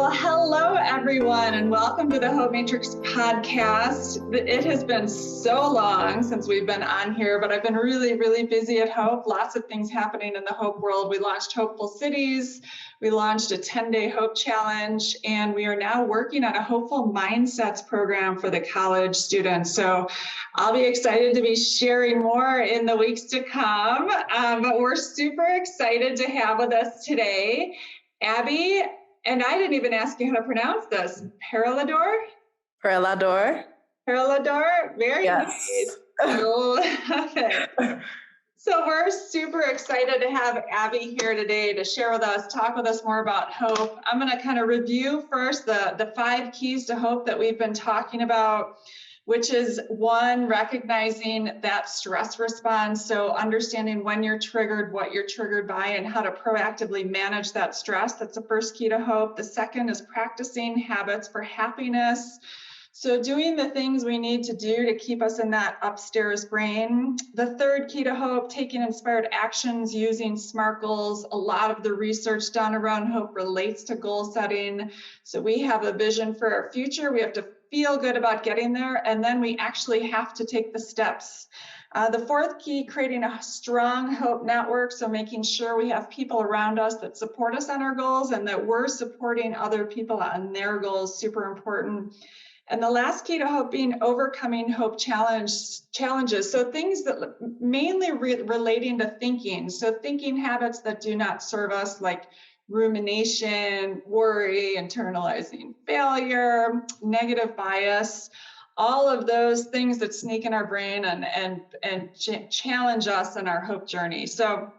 Well, hello, everyone, and welcome to the Hope Matrix podcast. It has been so long since we've been on here, but I've been really, really busy at Hope. Lots of things happening in the Hope world. We launched Hopeful Cities. We launched a 10-day Hope Challenge, and we are now working on a Hopeful Mindsets program for the college students. So I'll be excited to be sharing more in the weeks to come, but we're super excited to have with us today Abbey. And I didn't even ask you how to pronounce this. Paralador? Paralador. Paralador? Very yes. nice. Love it. So we're super excited to have Abbey here today to share with us, talk with us more about hope. I'm going to kind of review first the 5 keys to hope that we've been talking about, which is 1, recognizing that stress response. So understanding when you're triggered, what you're triggered by, and how to proactively manage that stress. That's the first key to hope. The second is practicing habits for happiness. So doing the things we need to do to keep us in that upstairs brain. The third key to hope, taking inspired actions using SMART goals. A lot of the research done around hope relates to goal setting. So we have a vision for our future. We have to feel good about getting there, and then we actually have to take the steps. The fourth key, creating a strong hope network. So making sure we have people around us that support us on our goals and that we're supporting other people on their goals, super important. And the last key to hope being overcoming hope challenges. So things that mainly relating to thinking. So thinking habits that do not serve us, like rumination, worry, internalizing failure, negative bias, all of those things that sneak in our brain and challenge us in our hope journey. So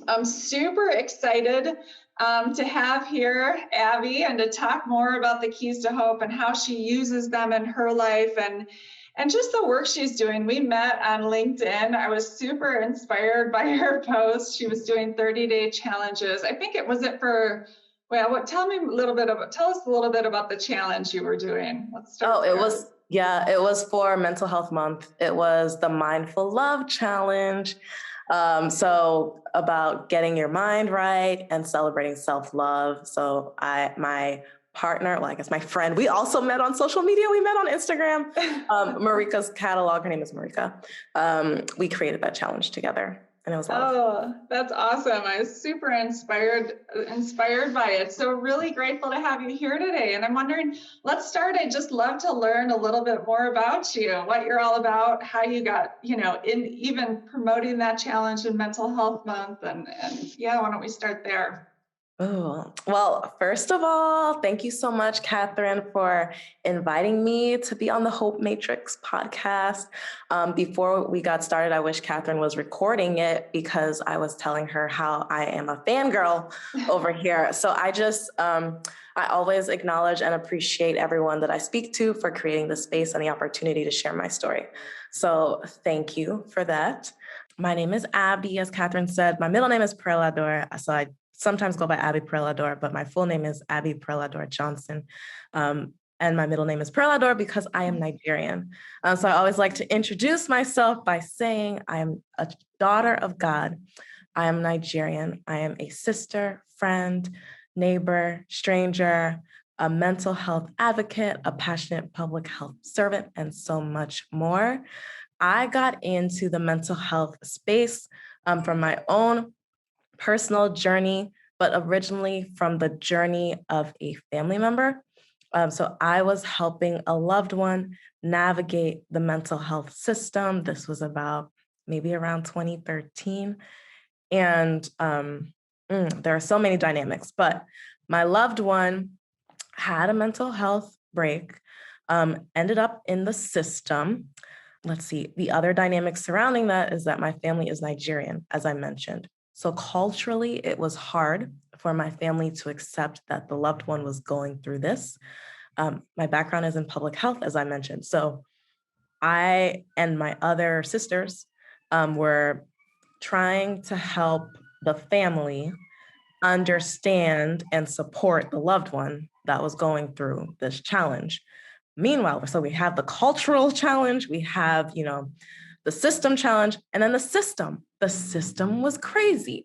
I'm super excited to have here Abbey and to talk more about the keys to hope and how she uses them in her life and just the work she's doing. We met on LinkedIn. I was super inspired by her post. She was doing 30-day challenges. I think it was for, well, tell us a little bit about the challenge you were doing. Let's start there. It was for Mental Health Month. It was the Mindful Love Challenge. So about getting your mind right and celebrating self-love. So my partner, well, I guess my friend, we also met on social media. We met on Instagram. Marika's catalog, her name is Marika. We created that challenge together. And it was Oh, that's awesome. I was super inspired by it. So really grateful to have you here today. And I'm wondering, let's start. I'd just love to learn a little bit more about you, what you're all about, how you got, in even promoting that challenge in Mental Health Month. And yeah, why don't we start there? Oh, well, first of all, thank you so much, Catherine, for inviting me to be on the Hope Matrix podcast. Before we got started, I wish Catherine was recording it because I was telling her how I am a fangirl over here. So I always acknowledge and appreciate everyone that I speak to for creating the space and the opportunity to share my story. So thank you for that. My name is Abbey, as Catherine said. My middle name is Paralador, so I sometimes go by Abbey Paralador, but my full name is Abbey Paralador Johnson. And my middle name is Paralador because I am Nigerian. So I always like to introduce myself by saying I am a daughter of God. I am Nigerian. I am a sister, friend, neighbor, stranger, a mental health advocate, a passionate public health servant, and so much more. I got into the mental health space from my own personal journey, but originally from the journey of a family member. So I was helping a loved one navigate the mental health system. This was maybe around 2013. And there are so many dynamics, but my loved one had a mental health break, ended up in the system. Let's see, the other dynamic surrounding that is that my family is Nigerian, as I mentioned. So culturally, it was hard for my family to accept that the loved one was going through this. My background is in public health, as I mentioned. So I and my other sisters were trying to help the family understand and support the loved one that was going through this challenge. Meanwhile, so we have the cultural challenge, we have, the system challenge, and then the system was crazy.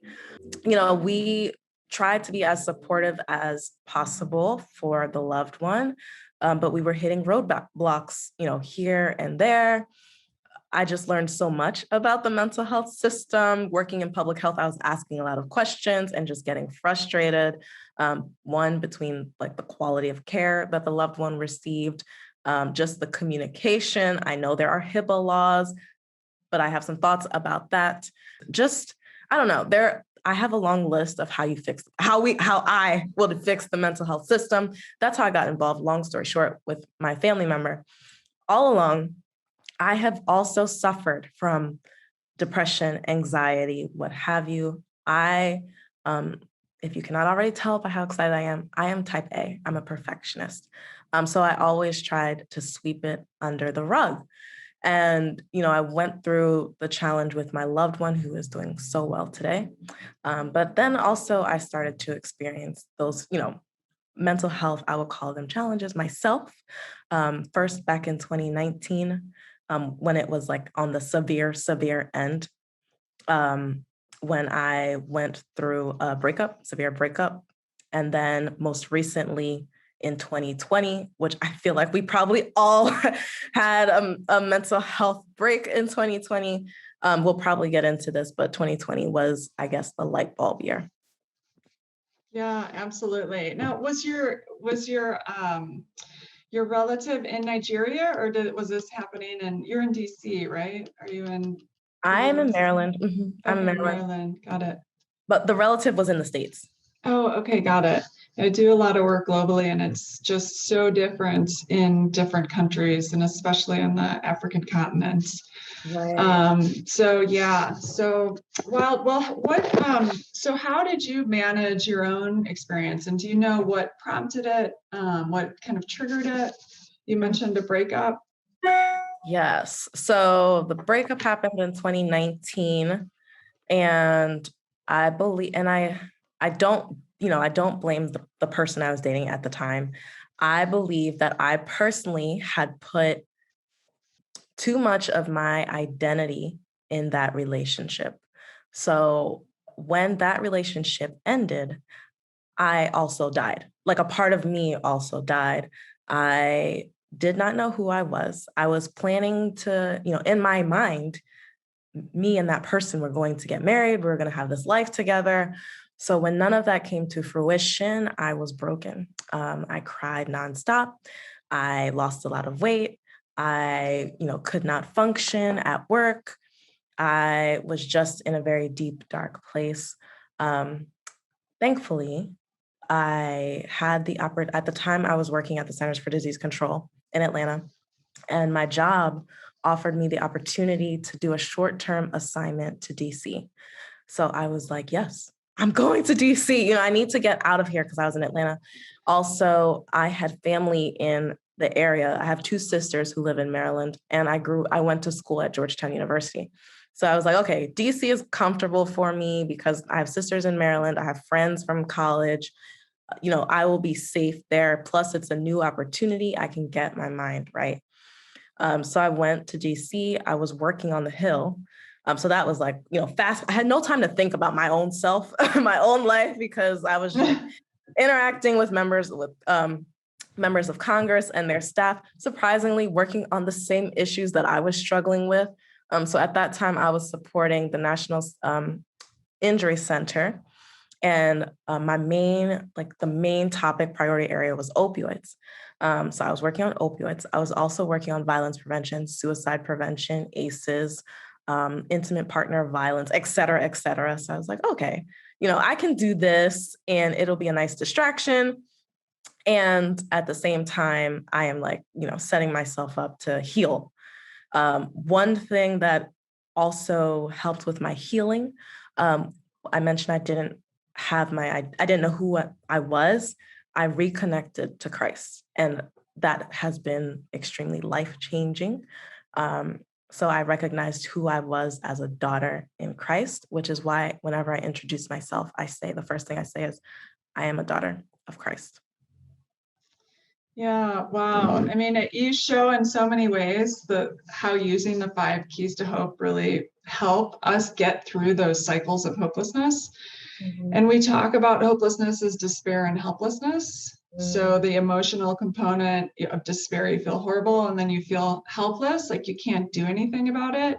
We tried to be as supportive as possible for the loved one, but we were hitting roadblocks, here and there. I just learned so much about the mental health system. Working in public health, I was asking a lot of questions and just getting frustrated. One, between like the quality of care that the loved one received, just the communication. I know there are HIPAA laws, but I have some thoughts about that. Just, I don't know, I have a long list of how I would fix the mental health system. That's how I got involved, long story short, with my family member. All along, I have also suffered from depression, anxiety, what have you. If you cannot already tell by how excited I am type A. I'm a perfectionist. So I always tried to sweep it under the rug. And, I went through the challenge with my loved one who is doing so well today. But then also I started to experience those, mental health, I would call them challenges myself. First back in 2019, when it was like on the severe end, when I went through a severe breakup. And then most recently in 2020, which I feel like we probably all had a mental health break in 2020. We'll probably get into this, but 2020 was, I guess, the light bulb year. Yeah, absolutely. Now, was your relative in Nigeria, or was this happening you're in DC, right? I'm in Maryland. Mm-hmm. I'm in Maryland. Got it. But the relative was in the States. Oh, okay, got it. I do a lot of work globally, and it's just so different in different countries, and especially on the African continent. Right. So yeah. So so how did you manage your own experience? And do you know what prompted it? What kind of triggered it? You mentioned a breakup. Yes. So the breakup happened in 2019, and I believe, and I don't, I don't blame the person I was dating at the time. I believe that I personally had put too much of my identity in that relationship. So when that relationship ended, I also died. Like a part of me also died. I did not know who I was. I was planning to, in my mind, me and that person were going to get married. We were going to have this life together. So when none of that came to fruition, I was broken. I cried nonstop. I lost a lot of weight. I, could not function at work. I was just in a very deep, dark place. Thankfully, I had at the time I was working at the Centers for Disease Control in Atlanta, and my job offered me the opportunity to do a short-term assignment to DC. So I was like, yes, I'm going to DC. I need to get out of here because I was in Atlanta. Also, I had family in the area. I have two sisters who live in Maryland, and I went to school at Georgetown University. So I was like, okay, DC is comfortable for me because I have sisters in Maryland. I have friends from college. I will be safe there. Plus, it's a new opportunity. I can get my mind right. So I went to DC. I was working on the Hill. So that was like, fast. I had no time to think about my own self, my own life, because I was like interacting with members of Congress and their staff, surprisingly working on the same issues that I was struggling with. So at that time, I was supporting the National Injury Center. And the main topic priority area was opioids. So I was working on opioids. I was also working on violence prevention, suicide prevention, ACEs, intimate partner violence, et cetera, et cetera. So I was like, okay, I can do this and it'll be a nice distraction. And at the same time, I am setting myself up to heal. One thing that also helped with my healing, I mentioned I didn't know who I was. I reconnected to Christ, and that has been extremely life-changing. So I recognized who I was as a daughter in Christ, which is why whenever I introduce myself, the first thing I say is, I am a daughter of Christ. Yeah, wow. I mean, you show in so many ways how using the 5 keys to hope really help us get through those cycles of hopelessness. And we talk about hopelessness as despair and helplessness. So the emotional component of despair, you feel horrible, and then you feel helpless, like you can't do anything about it.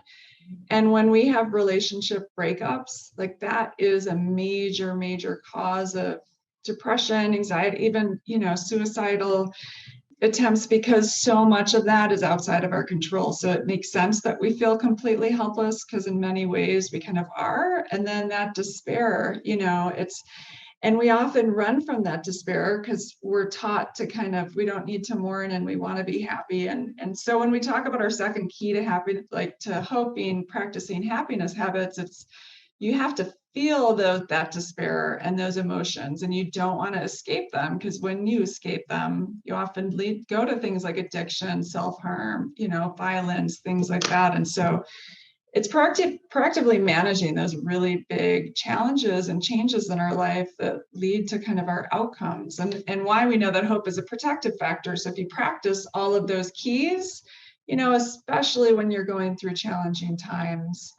And when we have relationship breakups, like that is a major, major cause of depression, anxiety, even, suicidal attempts, because so much of that is outside of our control. So it makes sense that we feel completely helpless, because in many ways we kind of are. And then that despair, and we often run from that despair because we're taught to we don't need to mourn and we want to be happy. And so when we talk about our second key to happiness, like to hope, being practicing happiness habits, it's you have to feel that despair and those emotions, and you don't want to escape them, because when you escape them, you often go to things like addiction, self-harm, violence, things like that. And so it's proactively managing those really big challenges and changes in our life that lead to kind of our outcomes, and why we know that hope is a protective factor. So if you practice all of those keys, especially when you're going through challenging times,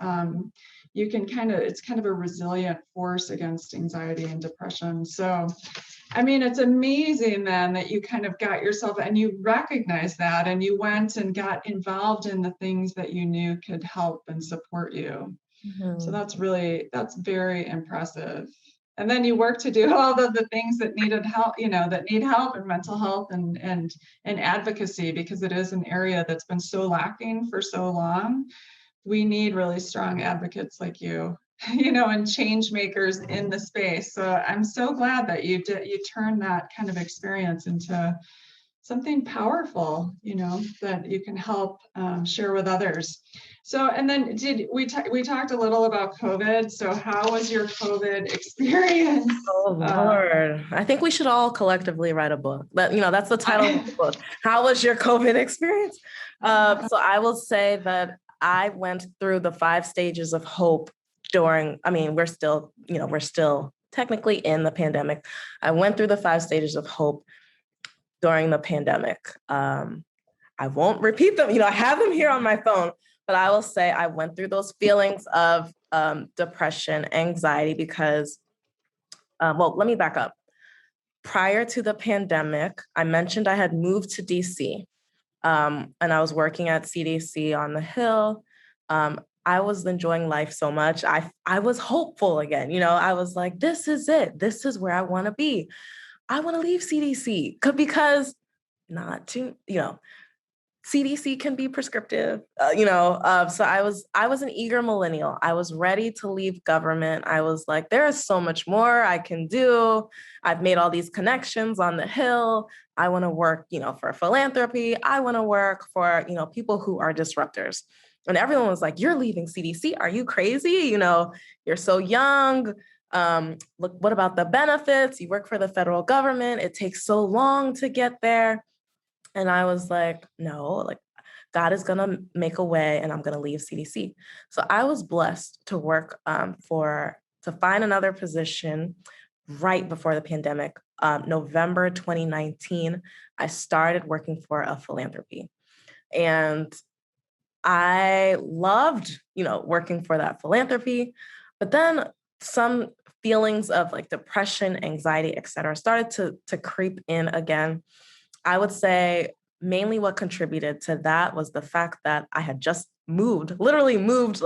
you can it's kind of a resilient force against anxiety and depression. So it's amazing then that you kind of got yourself and you recognize that, and you went and got involved in the things that you knew could help and support you. So that's very impressive. And then you work to do all of the things that needed help, that need help, and mental health and advocacy, because it is an area that's been so lacking for so long. We need really strong advocates like you, and change makers in the space. So I'm so glad that you turned that kind of experience into something powerful, that you can help share with others. So, and then we talked a little about COVID. So how was your COVID experience? Oh, Lord. I think we should all collectively write a book. That's the title of the book. How was your COVID experience? So I will say that I went through the 5 stages of hope we're still technically in the pandemic. I went through the 5 stages of hope during the pandemic. I won't repeat them. I have them here on my phone, but I will say I went through those feelings of depression, anxiety, because, let me back up. Prior to the pandemic, I mentioned I had moved to DC, and I was working at CDC on the Hill. I was enjoying life so much. I was hopeful again. I was like, this is it. This is where I want to be. I want to leave CDC because not to, CDC can be prescriptive, so I was an eager millennial. I was ready to leave government. I was like, there is so much more I can do. I've made all these connections on the Hill. I want to work, for philanthropy. I want to work for, people who are disruptors. And everyone was like, you're leaving CDC. Are you crazy? You're so young. Look, what about the benefits? You work for the federal government. It takes so long to get there. And I was like, no, God is going to make a way, and I'm going to leave CDC. So I was blessed to work to find another position right before the pandemic. November 2019, I started working for a philanthropy. And I loved, working for that philanthropy. But then some feelings of depression, anxiety, et cetera, started to creep in again. I would say mainly what contributed to that was the fact that I had just literally moved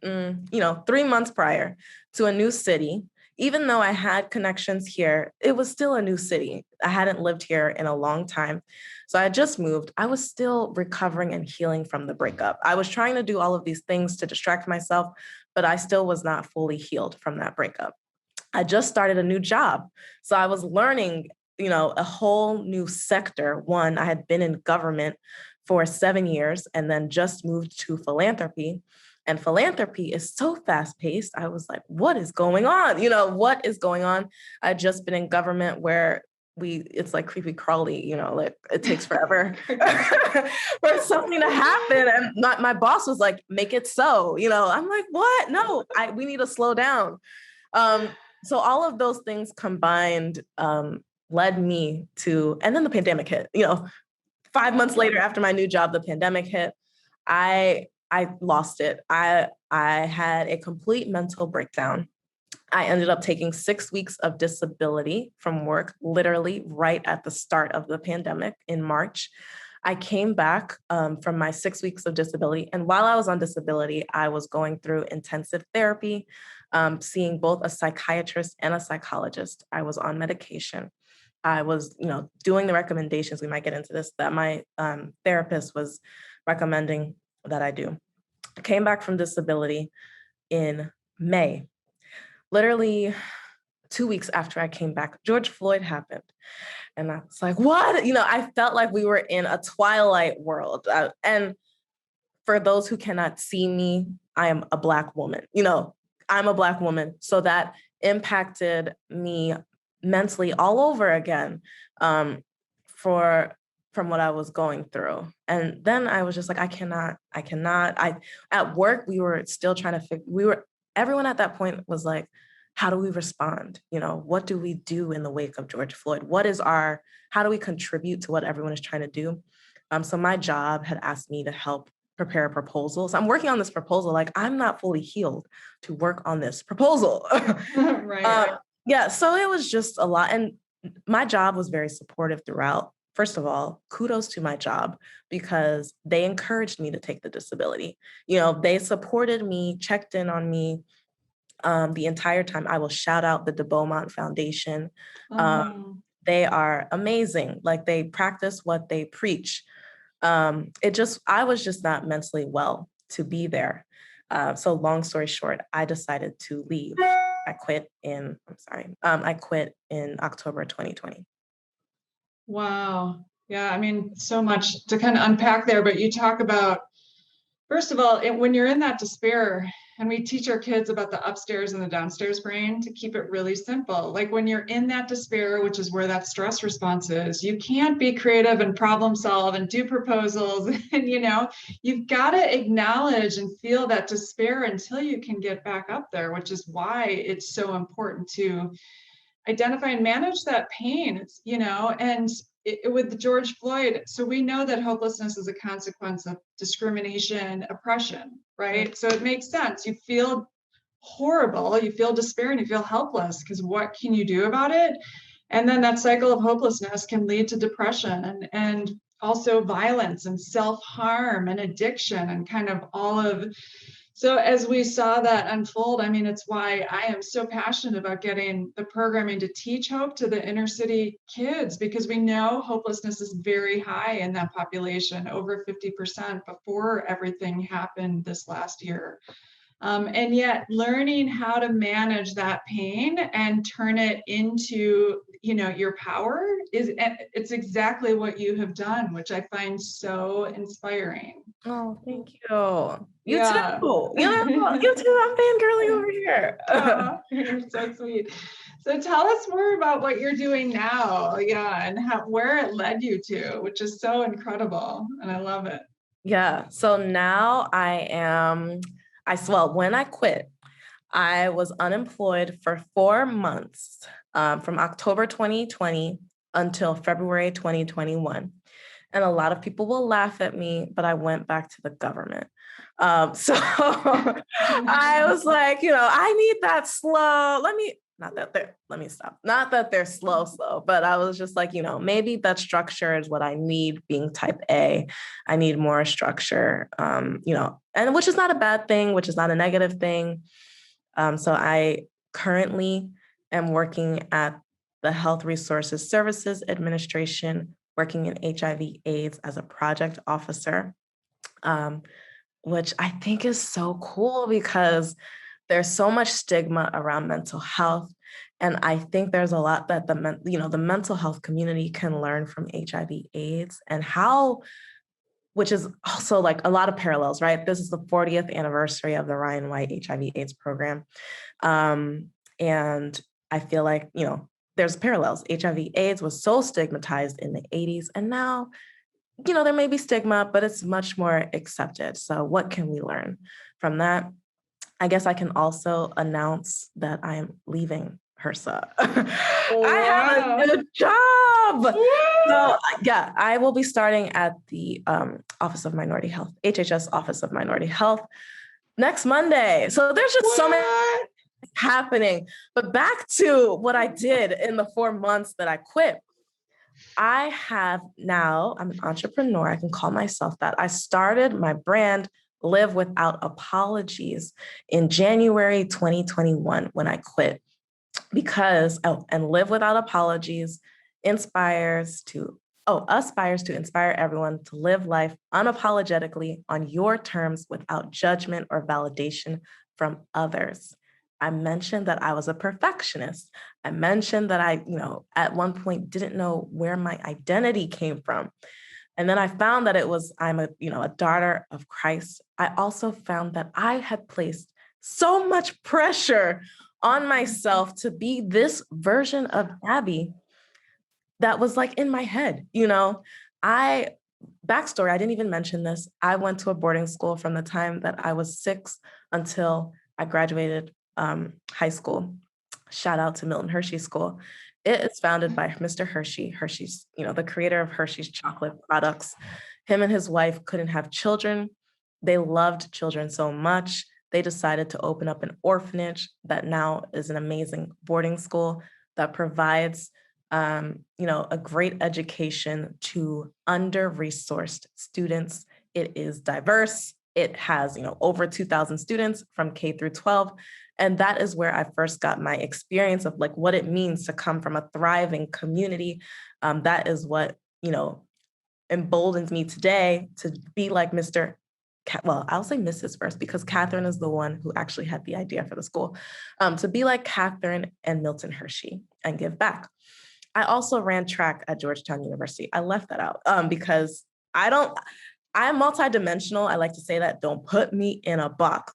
3 months prior to a new city. Even though I had connections here, it was still a new city. I hadn't lived here in a long time. So I had just moved. I was still recovering and healing from the breakup. I was trying to do all of these things to distract myself, but I still was not fully healed from that breakup. I just started a new job. So I was learning a whole new sector. One, I had been in government for 7 years and then just moved to philanthropy. And philanthropy is so fast paced. I was like, what is going on? What is going on? I'd just been in government where it's like creepy crawly, it takes forever for something to happen. And my boss was like, make it so, I'm like, what? No, we need to slow down. So all of those things combined, led me to, and then the pandemic hit, 5 months later after my new job, the pandemic hit. I lost it. I had a complete mental breakdown. I ended up taking 6 weeks of disability from work, literally right at the start of the pandemic in March. I came back from my 6 weeks of disability. And while I was on disability, I was going through intensive therapy, seeing both a psychiatrist and a psychologist. I was on medication. I was, doing the recommendations, we might get into this, that my therapist was recommending that I do. I came back from disability in May. Literally 2 weeks after I came back, George Floyd happened. And I was like, what? I felt like we were in a twilight world. And for those who cannot see me, I am a Black woman. I'm a Black woman. So that impacted me mentally all over again from what I was going through. And then I was just like, I cannot. At work, we were still trying to everyone at that point was like, how do we respond? What do we do in the wake of George Floyd? How do we contribute to what everyone is trying to do? So my job had asked me to help prepare a proposal. So I'm working on this proposal, like I'm not fully healed to work on this proposal. Right. Yeah, so it was just a lot. And my job was very supportive throughout. First of all, kudos to my job because they encouraged me to take the disability. They supported me, checked in on me the entire time. I will shout out the De Beaumont Foundation. They are amazing. Like they practice what they preach. I was just not mentally well to be there. So long story short, I decided to leave. I quit in October 2020. Wow. Yeah. I mean, so much to kind of unpack there, but you talk about, first of all, when you're in that despair, and we teach our kids about the upstairs and the downstairs brain to keep it really simple. Like when you're in that despair, which is where that stress response is, you can't be creative and problem solve and do proposals. And, you've got to acknowledge and feel that despair until you can get back up there, which is why it's so important to identify and manage that pain. And with George Floyd, so we know that hopelessness is a consequence of discrimination, oppression, right? So it makes sense. You feel horrible, you feel despair, and you feel helpless because what can you do about it? And then that cycle of hopelessness can lead to depression and also violence and self-harm and addiction and kind of all of. So as we saw that unfold, I mean, it's why I am so passionate about getting the programming to teach hope to the inner city kids, because we know hopelessness is very high in that population, over 50% before everything happened this last year. And yet learning how to manage that pain and turn it into, your power it's exactly what you have done, which I find so inspiring. Oh, thank you. You Yeah. too. You too. I'm fangirling over here. Oh, you're so sweet. So tell us more about what you're doing now. Yeah. And where it led you to, which is so incredible. And I love it. Yeah. So now when I quit, I was unemployed for 4 months, from October 2020 until February 2021. And a lot of people will laugh at me, but I went back to the government. So I was like, I need that slow. Let me stop. Not that they're slow, but I was just like, maybe that structure is what I need being type A. I need more structure, and which is not a bad thing, which is not a negative thing. So I currently am working at the Health Resources Services Administration, working in HIV/AIDS as a project officer, which I think is so cool because there's so much stigma around mental health. And I think there's a lot that the mental health community can learn from HIV/AIDS and which is also like a lot of parallels, right? This is the 40th anniversary of the Ryan White HIV/AIDS program. And I feel like, there's parallels. HIV/AIDS was so stigmatized in the 80s. And now, there may be stigma, but it's much more accepted. So what can we learn from that? I guess I can also announce that I am leaving HRSA. I have a new job. So yeah, I will be starting at the Office of Minority Health, HHS Office of Minority Health next Monday. So there's just so many happening. But back to what I did in the 4 months that I quit. I have now, I'm an entrepreneur. I can call myself that. I started my brand, Live Without Apologies, in January 2021 when I quit because, and Live Without Apologies aspires to inspire everyone to live life unapologetically on your terms without judgment or validation from others. I mentioned that I was a perfectionist. I mentioned that I, at one point didn't know where my identity came from. And then I found that I'm a daughter of Christ. I also found that I had placed so much pressure on myself to be this version of Abbey that was like in my head, backstory, I didn't even mention this. I went to a boarding school from the time that I was 6 until I graduated high school. Shout out to Milton Hershey School. It is founded by Mr. Hershey. Hershey's, the creator of Hershey's chocolate products. Him and his wife couldn't have children. They loved children so much. They decided to open up an orphanage that now is an amazing boarding school that provides a great education to under-resourced students. It is diverse. It has, over 2,000 students from K through 12. And that is where I first got my experience of like what it means to come from a thriving community. That is what, emboldens me today to be like I'll say Mrs. first because Catherine is the one who actually had the idea for the school, to be like Catherine and Milton Hershey and give back. I also ran track at Georgetown University. I left that out because I'm multidimensional. I like to say that. Don't put me in a box.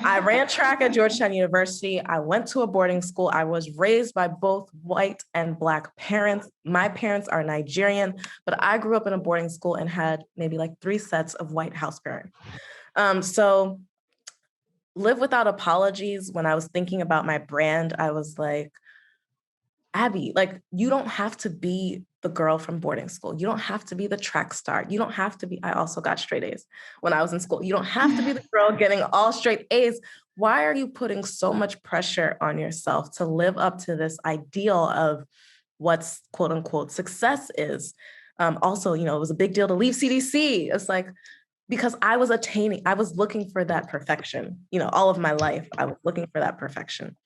I ran track at Georgetown University. I went to a boarding school. I was raised by both white and Black parents. My parents are Nigerian, but I grew up in a boarding school and had maybe like 3 sets of white house parents. So Live Without Apologies, when I was thinking about my brand, I was like, Abbey, like, you don't have to be the girl from boarding school. You don't have to be the track star. You don't have to be, I also got straight A's when I was in school. You don't have to be the girl getting all straight A's. Why are you putting so much pressure on yourself to live up to this ideal of what's quote unquote success is? Also, it was a big deal to leave CDC. It's like, because I was looking for that perfection, all of my life, I was looking for that perfection.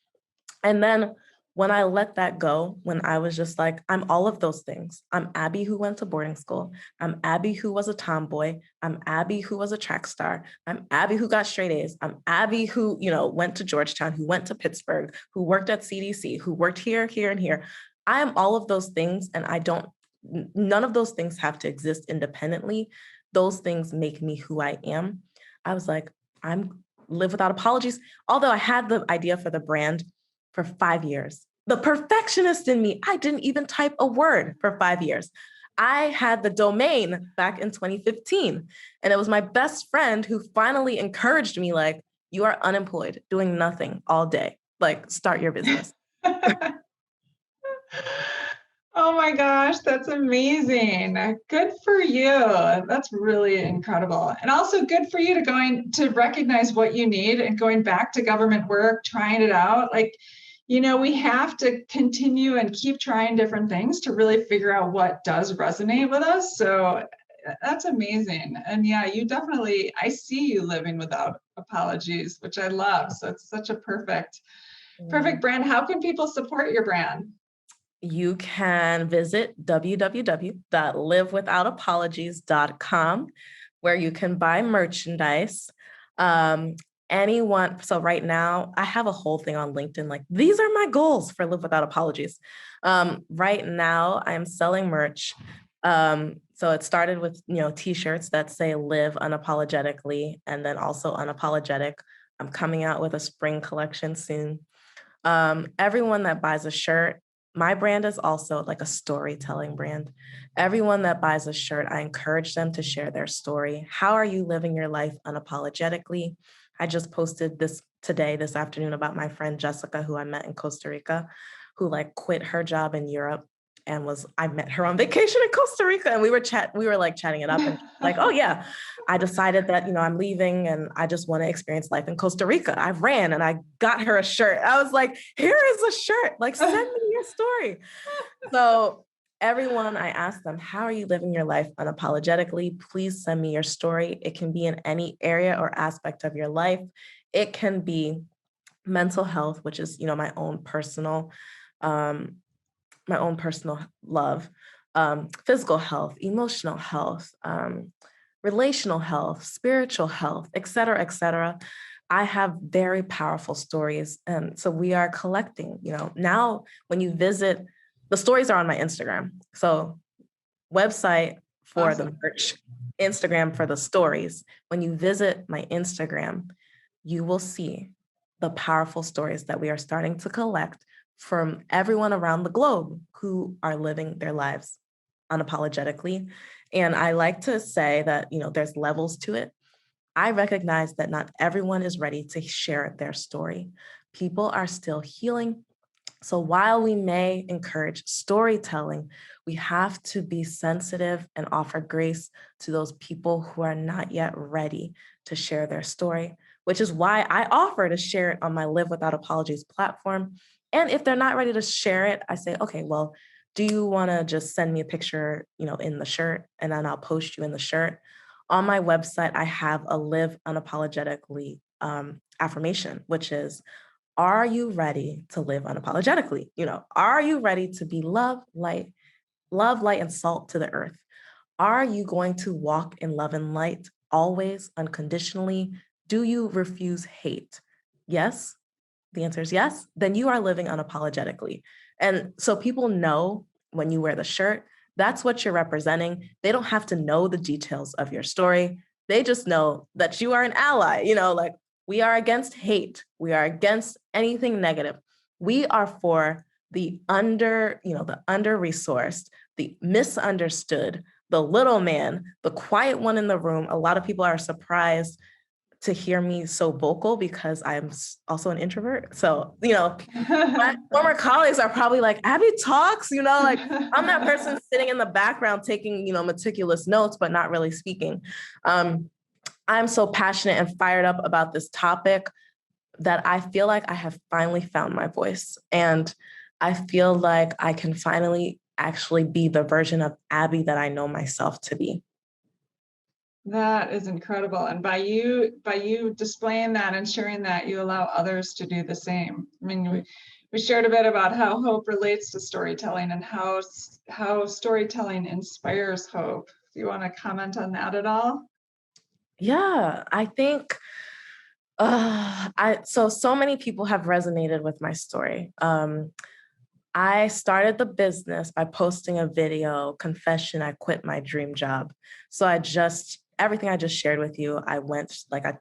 And then when I let that go, when I was just like, I'm all of those things. I'm Abbey who went to boarding school. I'm Abbey who was a tomboy. I'm Abbey who was a track star. I'm Abbey who got straight A's. I'm Abbey who, went to Georgetown, who went to Pittsburgh, who worked at CDC, who worked here, here, and here. I am all of those things. And none of those things have to exist independently. Those things make me who I am. I was like, I'm Live Without Apologies. Although I had the idea for the brand for 5 years. The perfectionist in me, I didn't even type a word for 5 years. I had the domain back in 2015. And it was my best friend who finally encouraged me, like, you are unemployed, doing nothing all day. Like, start your business. Oh my gosh, that's amazing. Good for you. That's really incredible. And also good for you to recognize what you need and going back to government work, trying it out. Like, we have to continue and keep trying different things to really figure out what does resonate with us. So that's amazing. And yeah, I see you living without apologies, which I love. So it's such a perfect brand. How can people support your brand? You can visit www.livewithoutapologies.com, where you can buy merchandise. So right now, I have a whole thing on LinkedIn, like, these are my goals for Live Without Apologies. Right now, I'm selling merch. So it started with, t-shirts that say Live Unapologetically, and then also Unapologetic. I'm coming out with a spring collection soon. Everyone that buys a shirt, my brand is also like a storytelling brand. Everyone that buys a shirt, I encourage them to share their story. How are you living your life unapologetically? I just posted this afternoon about my friend Jessica, who I met in Costa Rica, who quit her job in Europe and I met her on vacation in Costa Rica, and we were like chatting it up, and like, oh yeah, I decided that, I'm leaving and I just want to experience life in Costa Rica. I ran and I got her a shirt. I was like, here is a shirt, like send me your story. So everyone, I asked them, how are you living your life unapologetically? Please send me your story. It can be in any area or aspect of your life. It can be mental health, which is, um, my own personal love, physical health, emotional health, relational health, spiritual health, et cetera, et cetera. I have very powerful stories. And so we are collecting, now when you visit, the stories are on my Instagram. So website for the merch, Instagram for the stories. When you visit my Instagram, you will see the powerful stories that we are starting to collect from everyone around the globe who are living their lives unapologetically. And I like to say that, there's levels to it. I recognize that not everyone is ready to share their story. People are still healing. So while we may encourage storytelling, we have to be sensitive and offer grace to those people who are not yet ready to share their story, which is why I offer to share it on my Live Without Apologies platform. And if they're not ready to share it, I say, okay, well, do you want to just send me a picture, in the shirt, and then I'll post you in the shirt. On my website, I have a Live Unapologetically affirmation, which is, are you ready to live unapologetically? Are you ready to be love, light, and salt to the earth? Are you going to walk in love and light always, unconditionally? Do you refuse hate? Yes. The answer is yes. Then you are living unapologetically. And so people know when you wear the shirt, that's what you're representing. They don't have to know the details of your story. They just know that you are an ally, like, we are against hate. We are against anything negative. We are for the under-resourced, the misunderstood, the little man, the quiet one in the room. A lot of people are surprised to hear me so vocal because I'm also an introvert. So, my former colleagues are probably like, Abbey talks, like I'm that person sitting in the background taking, meticulous notes, but not really speaking. I'm so passionate and fired up about this topic that I feel like I have finally found my voice. And I feel like I can finally actually be the version of Abbey that I know myself to be. That is incredible. And by you displaying that and sharing that, you allow others to do the same. I mean, we shared a bit about how hope relates to storytelling and how storytelling inspires hope. Do you want to comment on that at all? Yeah, I think so many people have resonated with my story. I started the business by posting a video, confession, I quit my dream job. So everything I just shared with you, I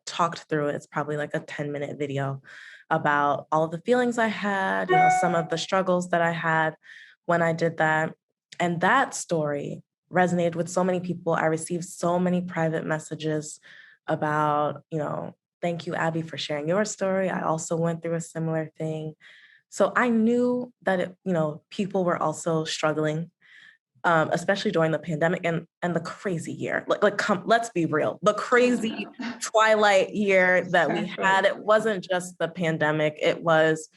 talked through it. It's probably like a 10-minute video about all of the feelings I had, some of the struggles that I had when I did that. And that story resonated with so many people. I received so many private messages about, thank you, Abbey, for sharing your story. I also went through a similar thing. So I knew that people were also struggling, especially during the pandemic and the crazy year. Let's be real, the crazy twilight year that we had. It wasn't just the pandemic; it was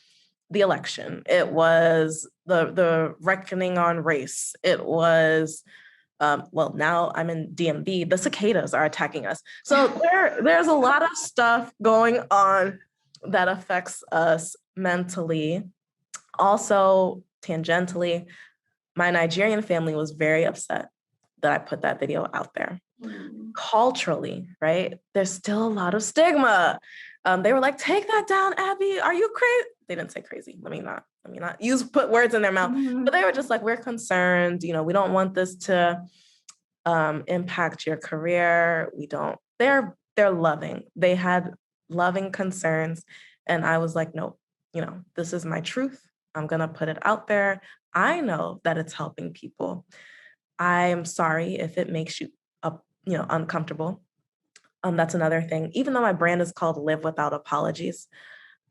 the election. It was the reckoning on race. It was. Now I'm in DMV. The cicadas are attacking us. So there's a lot of stuff going on that affects us mentally. Also, tangentially, my Nigerian family was very upset that I put that video out there. Culturally, right? There's still a lot of stigma. They were like, take that down, Abbey. Are you crazy? They didn't say crazy. Let me not put words in their mouth. But they were just like, we're concerned. We don't want this to impact your career. They're loving. They had loving concerns. And I was like, no, this is my truth. I'm going to put it out there. I know that it's helping people. I'm sorry if it makes you uncomfortable. That's another thing. Even though my brand is called Live Without Apologies,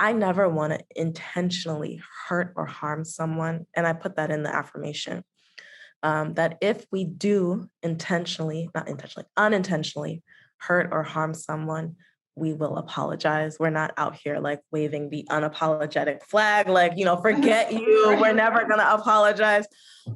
I never want to intentionally hurt or harm someone. And I put that in the affirmation. that if we do unintentionally hurt or harm someone, we will apologize. We're not out here like waving the unapologetic flag, like, forget you, we're never gonna apologize.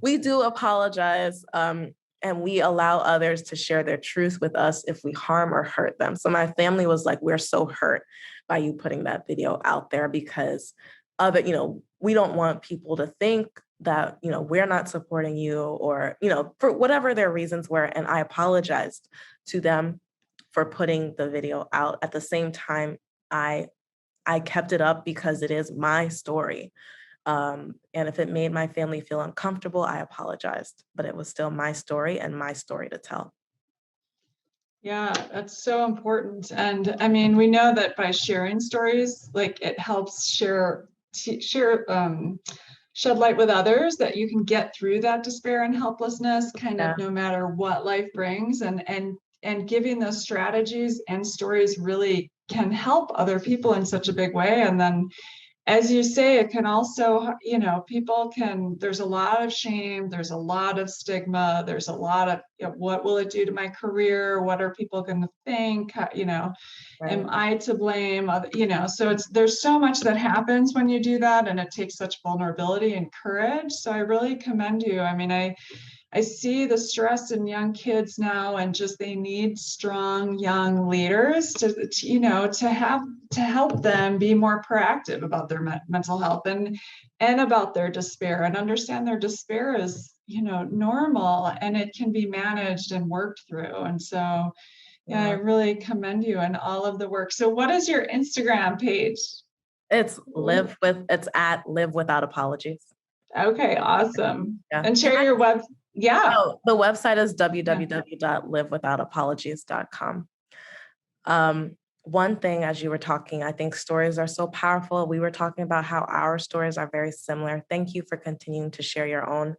We do apologize, and we allow others to share their truth with us if we harm or hurt them. So my family was like, we're so hurt by you putting that video out there because we don't want people to think that, we're not supporting you or, for whatever their reasons were. And I apologized to them for putting the video out. At the same time, I kept it up because it is my story. And if it made my family feel uncomfortable, I apologized, but it was still my story and my story to tell. Yeah, that's so important. And I mean, we know that by sharing stories, like it helps shed light with others, that you can get through that despair and helplessness kind of no matter what life brings, and giving those strategies and stories really can help other people in such a big way. And then, as you say, it can also, there's a lot of shame, there's a lot of stigma, there's a lot of, what will it do to my career? What are people going to think? Am I to blame? So there's so much that happens when you do that, and it takes such vulnerability and courage. So I really commend you. I mean, I see the stress in young kids now, and just they need strong young leaders to help them be more proactive about their mental health and about their despair, and understand their despair is normal, and it can be managed and worked through. And so I really commend you and all of the work. So what is your Instagram page? It's at Live Without Apologies. Okay, awesome. Yeah. And share your web. Yeah. Oh, the website is www.livewithoutapologies.com. One thing, as you were talking, I think stories are so powerful. We were talking about how our stories are very similar. Thank you for continuing to share your own.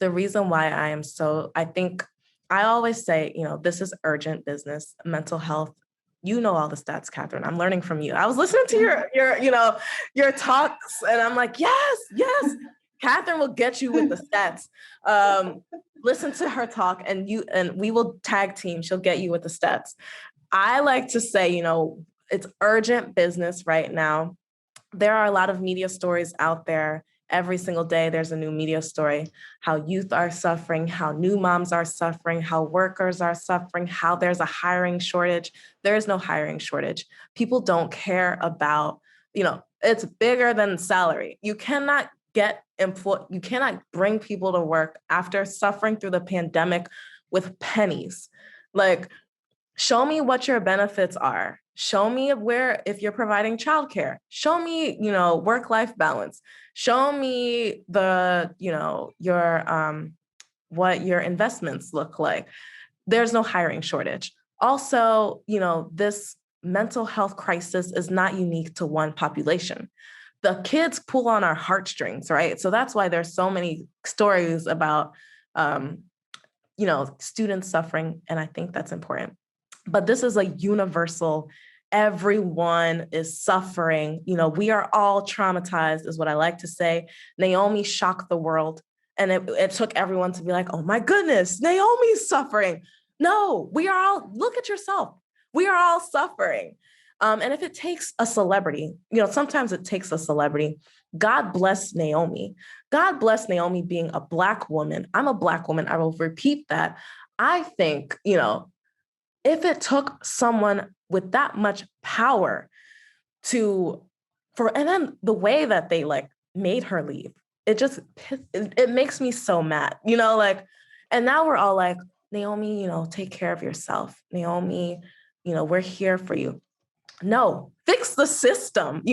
The reason why I think I always say, this is urgent business, mental health. You know all the stats, Catherine. I'm learning from you. I was listening to your talks, and I'm like, yes. Catherine will get you with the stats. Listen to her talk, and we will tag team. She'll get you with the stats. I like to say, it's urgent business right now. There are a lot of media stories out there. Every single day, there's a new media story, how youth are suffering, how new moms are suffering, how workers are suffering, how there's a hiring shortage. There is no hiring shortage. People don't care about, it's bigger than salary. You cannot you cannot bring people to work after suffering through the pandemic with pennies. Like, show me what your benefits are. Show me if you're providing childcare. Show me, work-life balance. Show me what your investments look like. There's no hiring shortage. Also, this mental health crisis is not unique to one population. The kids pull on our heartstrings, right? So that's why there's so many stories about, students suffering, and I think that's important. But this is a universal, everyone is suffering. We are all traumatized, is what I like to say. Naomi shocked the world, and it took everyone to be like, oh my goodness, Naomi's suffering. No, look at yourself. We are all suffering. And if it takes a celebrity, sometimes it takes a celebrity. God bless Naomi. God bless Naomi being a Black woman. I'm a Black woman. I will repeat that. I think, if it took someone with that much power and then the way that they made her leave, it makes me so mad, and now we're all like, Naomi, take care of yourself. Naomi, we're here for you. No, fix the system.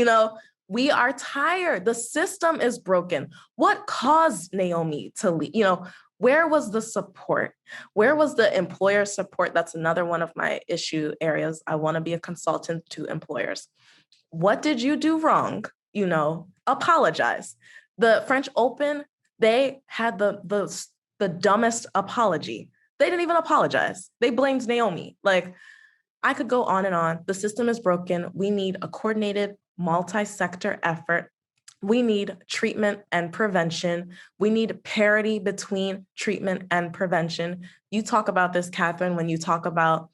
We are tired. The system is broken. What caused Naomi to leave? Where was the support? Where was the employer support? That's another one of my issue areas. I want to be a consultant to employers. What did you do wrong? Apologize. The French Open, they had the dumbest apology. They didn't even apologize. They blamed Naomi. I could go on and on. The system is broken. We need a coordinated multi-sector effort. We need treatment and prevention. We need parity between treatment and prevention. You talk about this, Catherine, when you talk about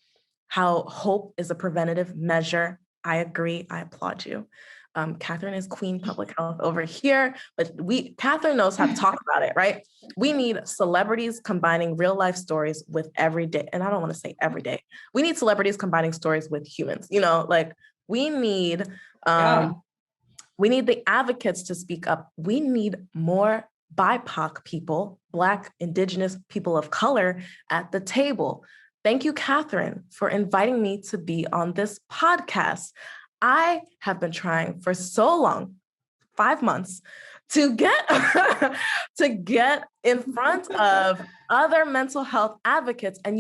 how hope is a preventative measure. I agree. I applaud you. Catherine is Queen Public Health over here, but Catherine knows how to talk about it, right? We need celebrities combining real life stories with everyday, and I don't want to say everyday. We need celebrities combining stories with humans, like we need, we need the advocates to speak up. We need more BIPOC people, Black, Indigenous, people of color at the table. Thank you, Catherine, for inviting me to be on this podcast. I have been trying for so long, 5 months, to get to get in front of other mental health advocates. And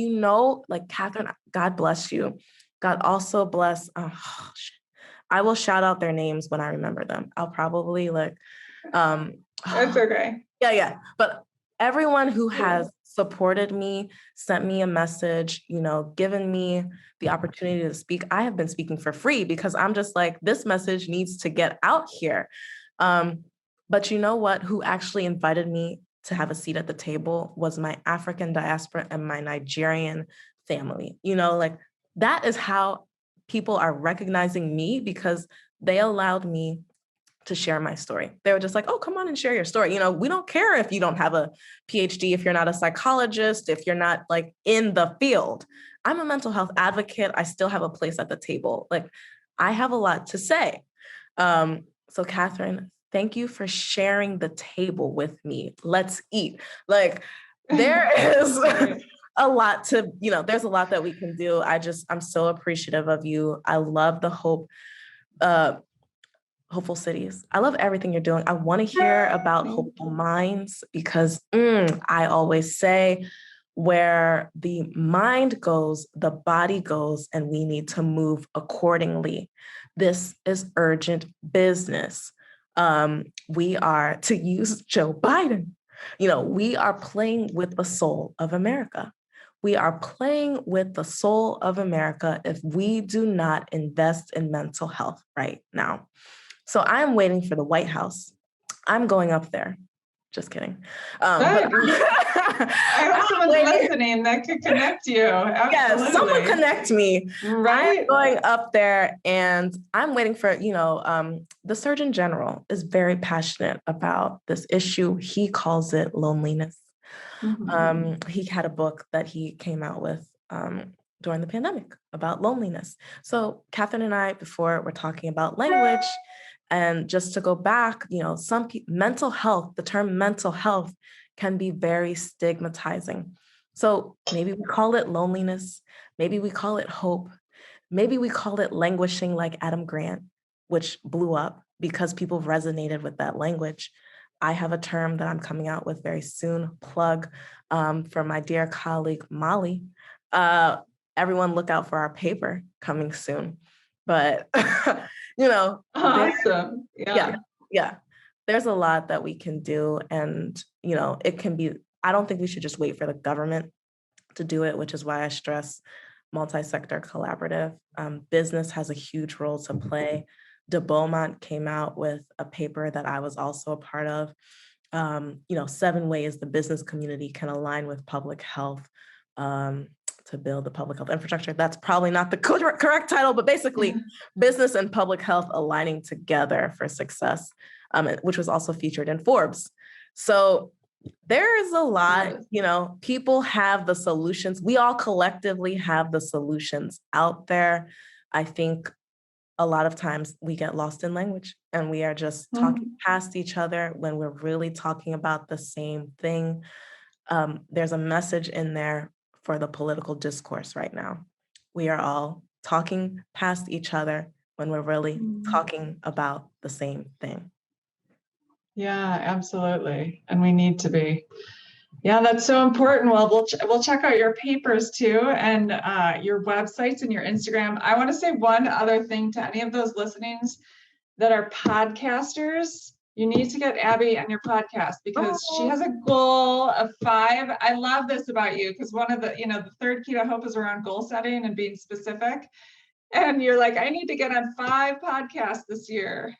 like Catherine, God bless you. God also bless, I will shout out their names when I remember them. I'll probably It's okay. Yeah. But everyone who has supported me, sent me a message, given me the opportunity to speak. I have been speaking for free because I'm just like, this message needs to get out here. But you know what? Who actually invited me to have a seat at the table was my African diaspora and my Nigerian family. Like that is how people are recognizing me, because they allowed me to share my story. They were just like, oh, come on and share your story. We don't care if you don't have a PhD, if you're not a psychologist, if you're not like in the field. I'm a mental health advocate. I still have a place at the table. Like I have a lot to say. So Catherine, thank you for sharing the table with me. Let's eat. Like there is a lot to, there's a lot that we can do. I'm so appreciative of you. I love the Hopeful Cities. I love everything you're doing. I want to hear about Hopeful Minds because I always say where the mind goes, the body goes, and we need to move accordingly. This is urgent business. We are, to use Joe Biden, we are playing with the soul of America. We are playing with the soul of America if we do not invest in mental health right now. So I'm waiting for the White House. I'm going up there. Just kidding. But I hope someone's listening that could connect you. Absolutely. Yeah, someone connect me. Right. I'm going up there and I'm waiting for, the Surgeon General is very passionate about this issue. He calls it loneliness. Mm-hmm. He had a book that he came out with during the pandemic about loneliness. So Catherine and I, before, we're talking about language. And just to go back, some mental health, the term mental health can be very stigmatizing. So maybe we call it loneliness. Maybe we call it hope. Maybe we call it languishing like Adam Grant, which blew up because people resonated with that language. I have a term that I'm coming out with very soon, plug for my dear colleague, Molly. Everyone look out for our paper coming soon. But, awesome. Yeah. There's a lot that we can do. And, it can be, I don't think we should just wait for the government to do it, which is why I stress multi-sector collaborative. Business has a huge role to play. De Beaumont came out with a paper that I was also a part of, 7 ways the business community can align with public health to build the public health infrastructure. That's probably not the correct title, but basically business and public health aligning together for success, which was also featured in Forbes. So there is a lot, people have the solutions. We all collectively have the solutions out there. I think a lot of times we get lost in language and we are just talking past each other when we're really talking about the same thing. There's a message in there for the political discourse right now. We are all talking past each other when we're really talking about the same thing. Yeah, absolutely. And we need to be. Yeah, that's so important. Well, we'll check out your papers too, and your websites and your Instagram. I want to say one other thing to any of those listenings that are podcasters. You need to get Abbey on your podcast because she has a goal of 5. I love this about you because one of the, the third key to hope is around goal setting and being specific. And you're like, I need to get on 5 podcasts this year.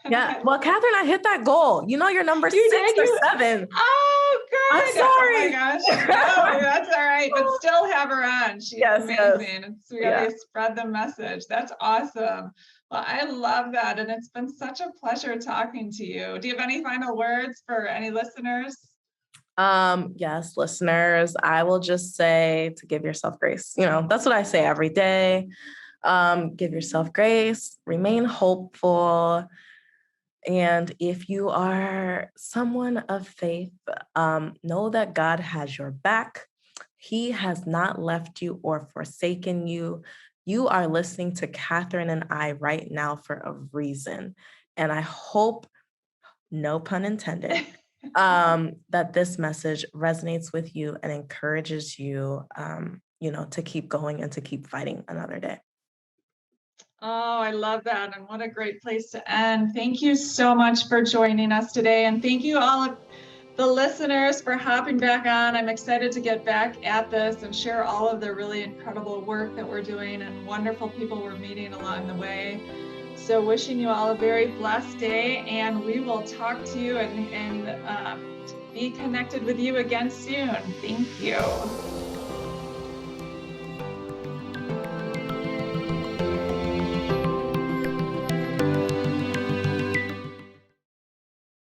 Yeah. Well, Catherine, I hit that goal. You know, you're number You 6 did? or 7. Oh, good. I'm sorry. Oh my gosh. No, that's all right. But still have her on. She's amazing. And so we gotta spread the message. That's awesome. Well, I love that. And it's been such a pleasure talking to you. Do you have any final words for any listeners? Yes, listeners, I will just say to give yourself grace. You know, that's what I say every day. Give yourself grace, remain hopeful. And if you are someone of faith, know that God has your back. He has not left you or forsaken you. You are listening to Catherine and I right now for a reason. And I hope, no pun intended, that this message resonates with you and encourages you, to keep going and to keep fighting another day. Oh, I love that. And what a great place to end. Thank you so much for joining us today. And thank you all of the listeners for hopping back on. I'm excited to get back at this and share all of the really incredible work that we're doing and wonderful people we're meeting along the way. So wishing you all a very blessed day, and we will talk to you and be connected with you again soon. Thank you.